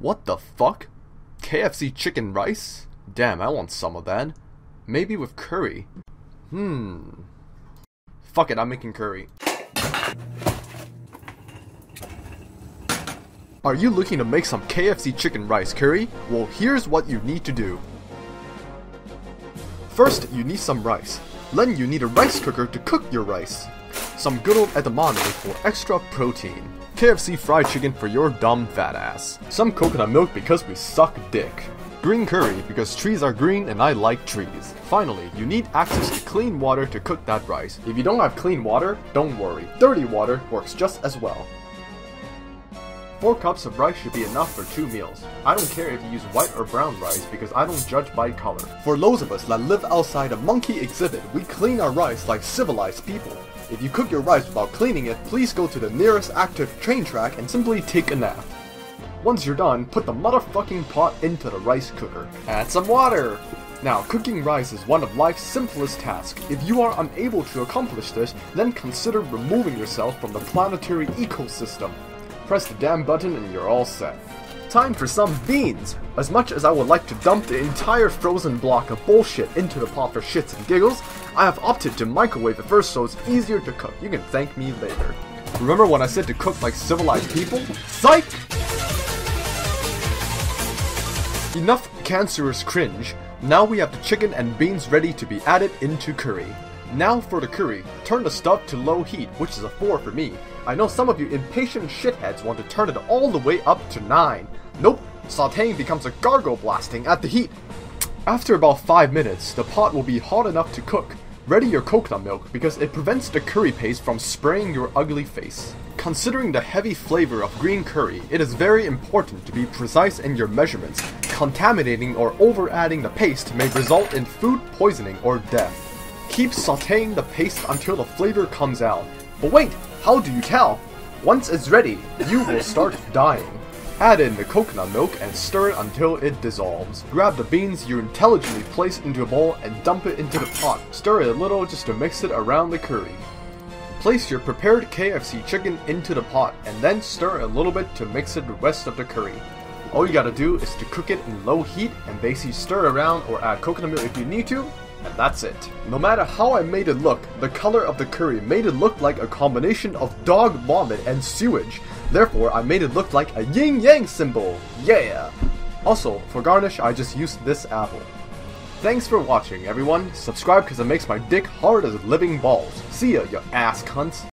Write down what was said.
What the fuck? KFC chicken rice? Damn, I want some of that. Maybe with curry. Fuck it, I'm making curry. Are you looking to make some KFC chicken rice curry? Well, here's what you need to do. First, you need some rice. Then you need a rice cooker to cook your rice. Some good old edamame for extra protein. KFC fried chicken for your dumb fat ass. Some coconut milk because we suck dick. Green curry because trees are green and I like trees. Finally, you need access to clean water to cook that rice. If you don't have clean water, don't worry. Dirty water works just as well. 4 cups of rice should be enough for 2 meals. I don't care if you use white or brown rice because I don't judge by color. For those of us that live outside a monkey exhibit, we clean our rice like civilized people. If you cook your rice without cleaning it, please go to the nearest active train track and simply take a nap. Once you're done, put the motherfucking pot into the rice cooker. Add some water! Now, cooking rice is one of life's simplest tasks. If you are unable to accomplish this, then consider removing yourself from the planetary ecosystem. Press the damn button and you're all set. Time for some beans! As much as I would like to dump the entire frozen block of bullshit into the pot for shits and giggles, I have opted to microwave it first so it's easier to cook. You can thank me later. Remember when I said to cook like civilized people? Psych! Enough cancerous cringe. Now we have the chicken and beans ready to be added into curry. Now for the curry, turn the stuff to low heat, which is a 4 for me. I know some of you impatient shitheads want to turn it all the way up to 9. Nope, sauteing becomes a gargle blasting at the heat. After about 5 minutes, the pot will be hot enough to cook. Ready your coconut milk because it prevents the curry paste from spraying your ugly face. Considering the heavy flavor of green curry, it is very important to be precise in your measurements. Contaminating or over-adding the paste may result in food poisoning or death. Keep sauteing the paste until the flavor comes out. But wait, how do you tell? Once it's ready, you will start dying. Add in the coconut milk and stir it until it dissolves. Grab the beans you intelligently place into a bowl and dump it into the pot. Stir it a little just to mix it around the curry. Place your prepared KFC chicken into the pot and then stir a little bit to mix it the rest of the curry. All you gotta do is to cook it in low heat and basically stir around or add coconut milk if you need to, and that's it. No matter how I made it look, the color of the curry made it look like a combination of dog vomit and sewage. Therefore, I made it look like a yin-yang symbol. Yeah! Also, for garnish, I just used this apple. Thanks for watching, everyone. Subscribe because it makes my dick hard as living balls. See ya, you ass cunts.